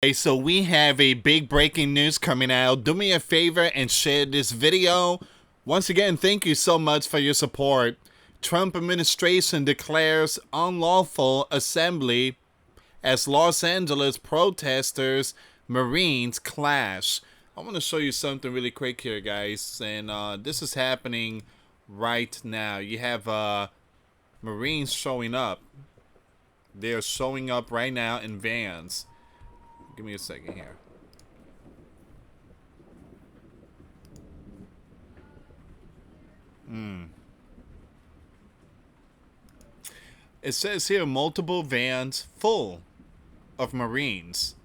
Okay, so we have a big breaking news coming out. Do me a favor and share this video. Once again, thank you so much for your support. Trump administration declares unlawful assembly as Los Angeles protesters, Marines clash. I want to show you something really quick here, guys. And this is happening right now. You have Marines showing up. They're showing up right now in vans. Give me a second here. It says here multiple vans full of Marines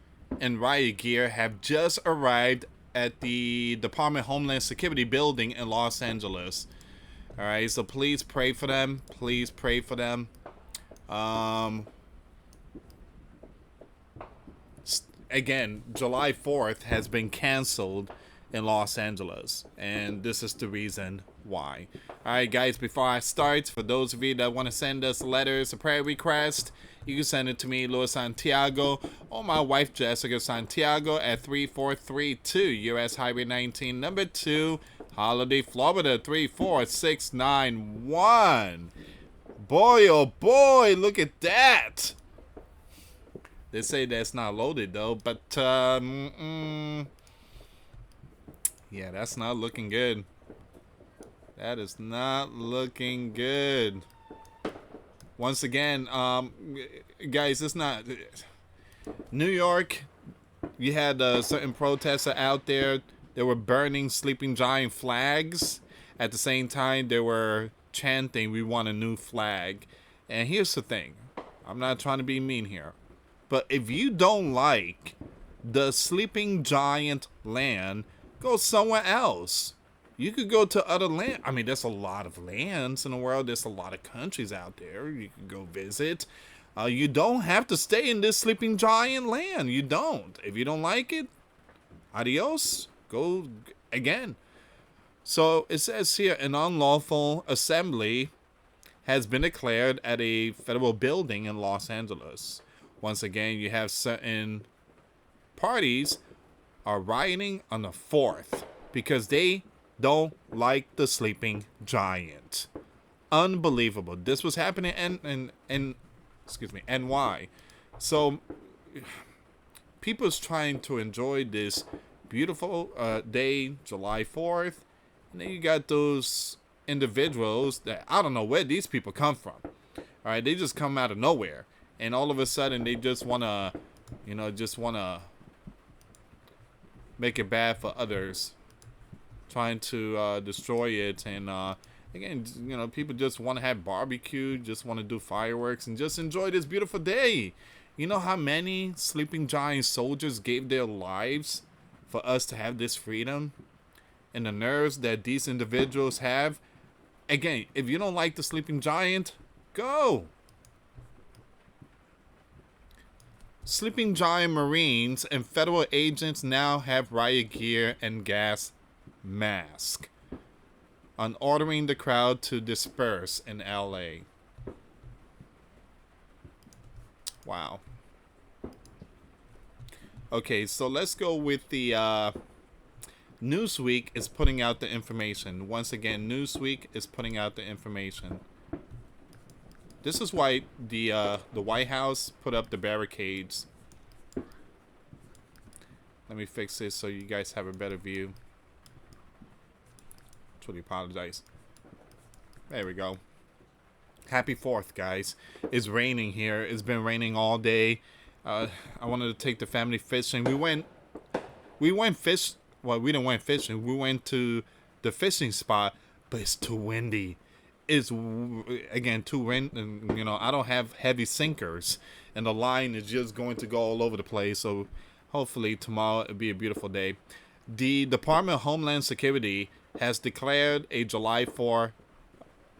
and riot gear have just arrived at the Department of Homeland Security building in Los Angeles. All right, so please pray for them. Please pray for them. Again, July 4th has been canceled in Los Angeles, and this is the reason why. Alright guys, before I start, for those of you that want to send us letters, a prayer request, you can send it to me, US Santiago, or my wife Jessica Santiago at 3432 US Highway 19, number 2, Holiday, Florida 34691. Boy, oh boy, look at that! They say that's not loaded though, but yeah, that's not looking good. That is not looking good. Once again, guys, it's not New York. You had certain protesters out there. They were burning Sleeping Giant flags. At the same time, they were chanting, "We want a new flag." And here's the thing. I'm not trying to be mean here. But if you don't like the Sleeping Giant land, go somewhere else. You could go to other land. I mean, there's a lot of lands in the world. There's a lot of countries out there you could go visit. You don't have to stay in this Sleeping Giant land. You don't. If you don't like it, adios. Go again. So it says here, an unlawful assembly has been declared at a federal building in Los Angeles. Once again, you have certain parties are rioting on the 4th because they don't like the Sleeping Giant. Unbelievable. This was happening in NY. So people's trying to enjoy this beautiful day, July 4th. And then you got those individuals that I don't know where these people come from. All right, they just come out of nowhere. And all of a sudden, they just want to, make it bad for others. Trying to destroy it. And, again, people just want to have barbecue, just want to do fireworks, and just enjoy this beautiful day. You know how many Sleeping Giant soldiers gave their lives for us to have this freedom? And the nerves that these individuals have? Again, if you don't like the Sleeping Giant, go! Sleeping Giant Marines and federal agents now have riot gear and gas mask on ordering the crowd to disperse in LA. Wow. Okay, so let's go with the Newsweek is putting out the information. Once again, Newsweek is putting out the information. This is why the White House put up the barricades. Let me fix this so you guys have a better view. Truly apologize. There we go. Happy 4th, guys. It's raining here. It's been raining all day. I wanted to take the family fishing. We went fish. Well, we didn't went fishing. We went to the fishing spot, but it's too windy. Is again too wind, and I don't have heavy sinkers, and the line is just going to go all over the place. So hopefully tomorrow it'll be a beautiful day. The Department of Homeland Security has declared a July 4th,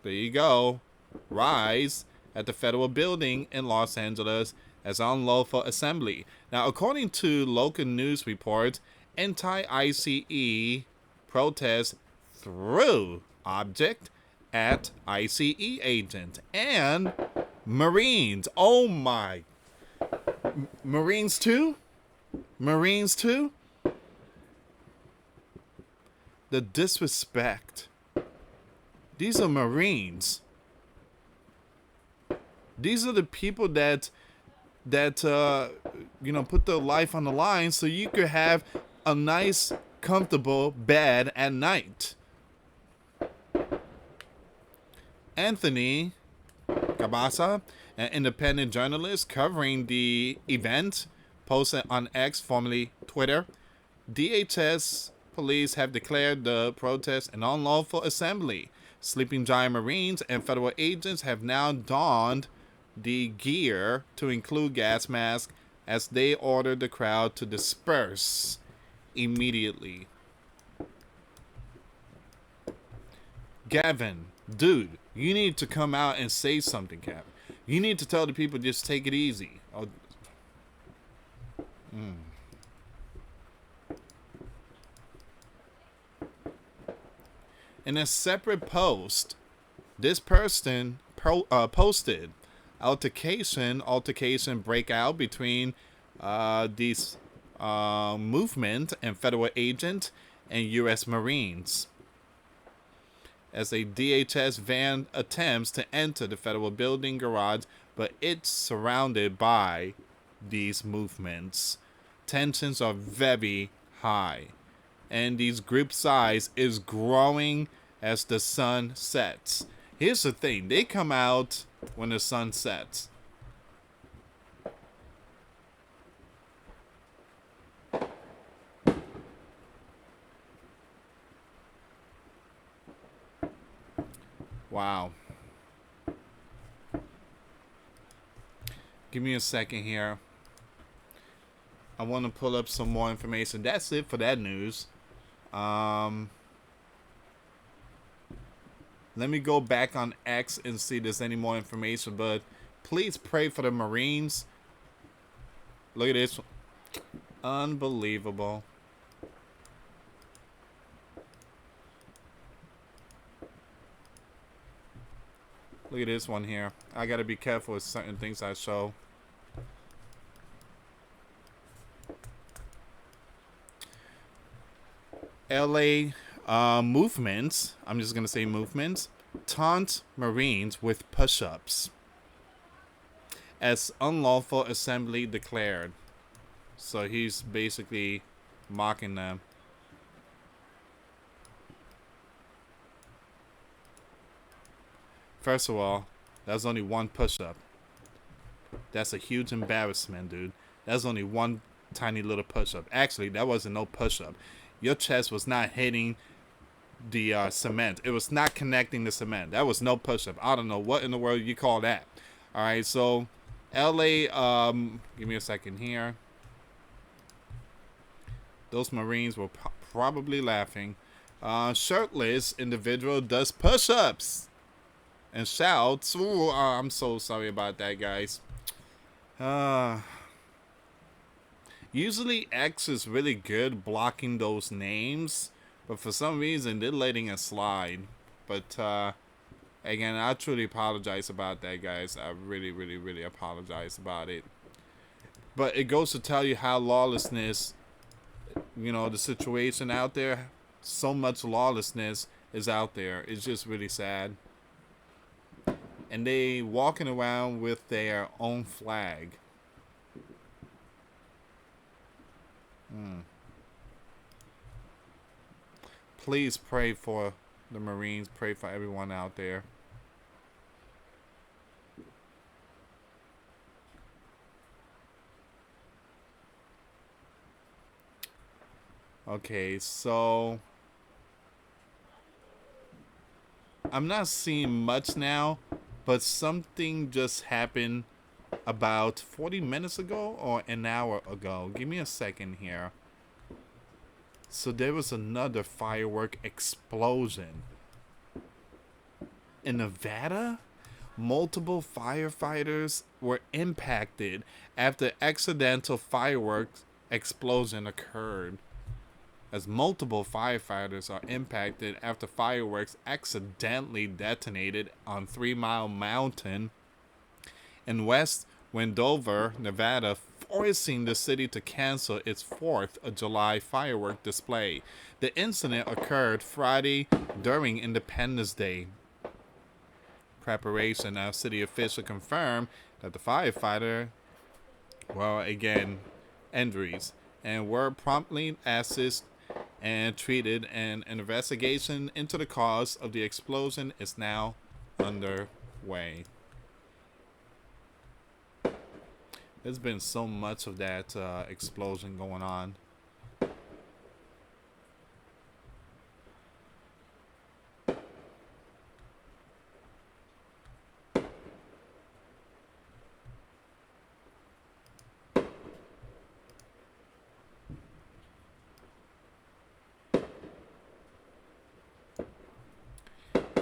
there you go, rise at the federal building in Los Angeles as unlawful assembly. Now, according to local news reports, anti-ICE protests threw object at ICE agent and Marines. Oh my. Marines too? Marines too? The disrespect. These are Marines. These are the people that put their life on the line so you could have a nice, comfortable bed at night. Anthony Cabasa, an independent journalist covering the event, posted on X, formerly Twitter. DHS police have declared the protest an unlawful assembly. Sleeping Giant Marines and federal agents have now donned the gear to include gas masks as they ordered the crowd to disperse immediately. Gavin, dude, you need to come out and say something, Gavin. You need to tell the people just take it easy. In a separate post, this person posted altercation breakout between these movement and federal agent and U.S. Marines as a DHS van attempts to enter the federal building garage, but it's surrounded by these movements. Tensions are very high, and these group size is growing as the sun sets. Here's the thing, they come out when the sun sets. Wow. Give me a second here. I want to pull up some more information. That's it for that news. Let me go back on X and see if there's any more information. But please pray for the Marines. Look at this. Unbelievable. Look at this one here. I gotta be careful with certain things I show. LA movements, I'm just gonna say movements, taunt Marines with push-ups as unlawful assembly declared. So he's basically mocking them. First of all, that's only one push-up. That's a huge embarrassment, dude. That's only one tiny little push-up. Actually, that wasn't no push-up. Your chest was not hitting the cement. It was not connecting the cement. That was no push-up. I don't know what in the world you call that. All right, so LA, give me a second here. Those Marines were probably laughing. Shirtless individual does push-ups and shouts. Ooh, I'm so sorry about that, guys. Usually X is really good blocking those names, but for some reason they're letting it slide. But again, I truly apologize about that, guys. I really, really, really apologize about it. But it goes to tell you how lawlessness, you know, the situation out there, so much lawlessness is out there. It's just really sad. And they walking around with their own flag. Please pray for the Marines. Pray for everyone out there. Okay, so I'm not seeing much now, but something just happened about 40 minutes ago or an hour ago. Give me a second here. So there was another firework explosion in Nevada. Multiple firefighters were impacted after accidental fireworks explosion occurred. As multiple firefighters are impacted after fireworks accidentally detonated on 3 Mile Mountain in West Wendover, Nevada, forcing the city to cancel its 4th of July firework display. The incident occurred Friday during Independence Day preparation. Now, city officials confirmed that the firefighter, well, again, injuries, and were promptly assessed and treated. And an investigation into the cause of the explosion is now underway. There's been so much of that explosion going on.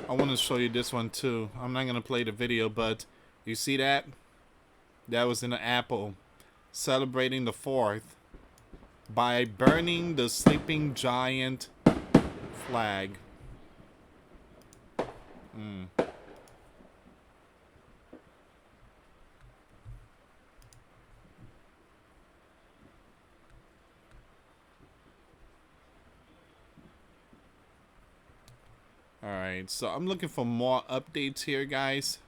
I want to show you this one too. I'm not going to play the video, but you see that? That was in an Apple celebrating the 4th by burning the sleeping giant flag. Alright, so I'm looking for more updates here, guys.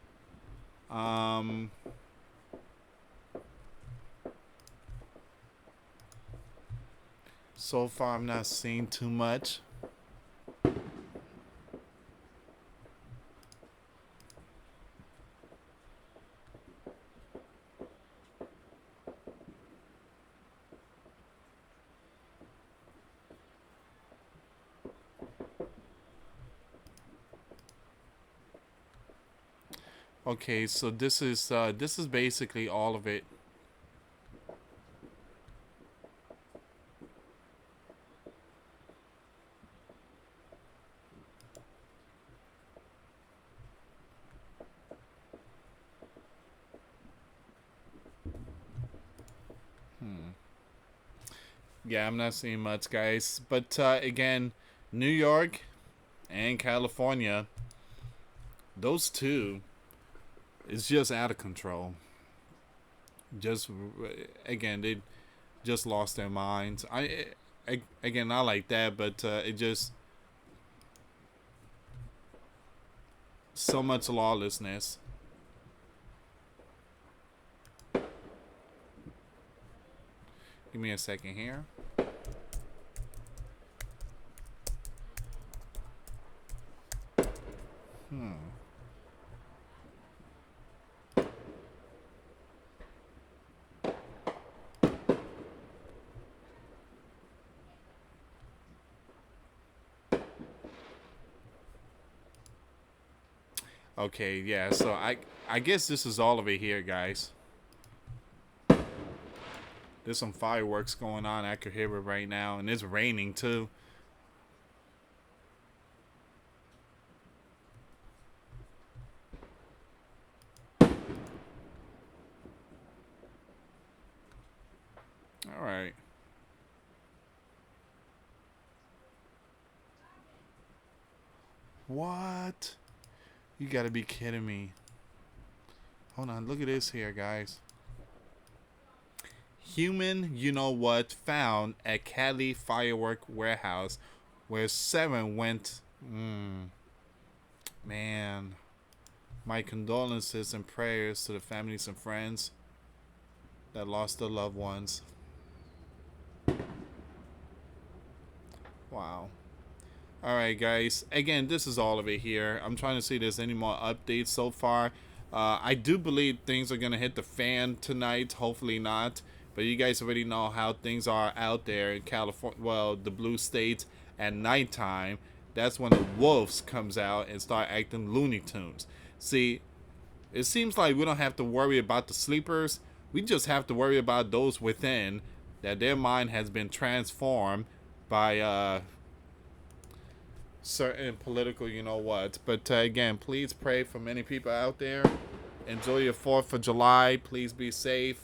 So far, I'm not seeing too much. Okay, so this is basically all of it. Yeah, I'm not seeing much, guys. But again, New York and California, those two, is just out of control. Just again, they just lost their minds. Again, not like that, but it just so much lawlessness. Give me a second here. Okay, yeah, so I guess this is all of it here, guys. There's some fireworks going on. I could hear it right now, and it's raining too. All right. What? You gotta be kidding me. Hold on, look at this here, guys. Human, you know what, found at Cali firework warehouse where 7 went. Man. My condolences and prayers to the families and friends that lost their loved ones. Wow. Alright, guys. Again, this is all of it here. I'm trying to see if there's any more updates so far. I do believe things are going to hit the fan tonight. Hopefully not. But you guys already know how things are out there in California. Well, the blue states at nighttime. That's when the wolves comes out and start acting Looney Tunes. See, it seems like we don't have to worry about the sleepers. We just have to worry about those within, that their mind has been transformed by certain political, you know what. But again, please pray for many people out there. Enjoy your 4th of July. Please be safe.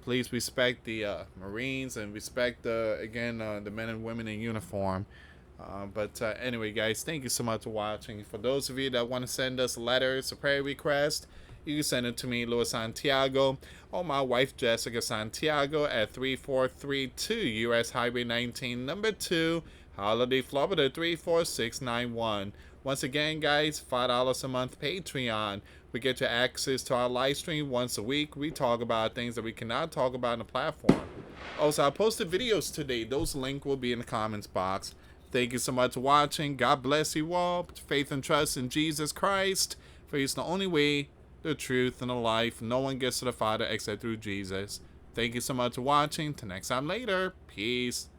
Please respect the Marines and respect the men and women in uniform. But anyway, guys, thank you so much for watching. For those of you that want to send us letters, a prayer request, you can send it to me, Louis Santiago, or my wife, Jessica Santiago, at 3432 US Highway 19, number 2, Holiday, Florida 34691. Once again, guys, $5 a month Patreon. We get you access to our live stream once a week. We talk about things that we cannot talk about on the platform. Also, I posted videos today. Those links will be in the comments box. Thank you so much for watching. God bless you all. Put faith and trust in Jesus Christ. For He's the only way, the truth, and the life. No one gets to the Father except through Jesus. Thank you so much for watching. Till next time later. Peace.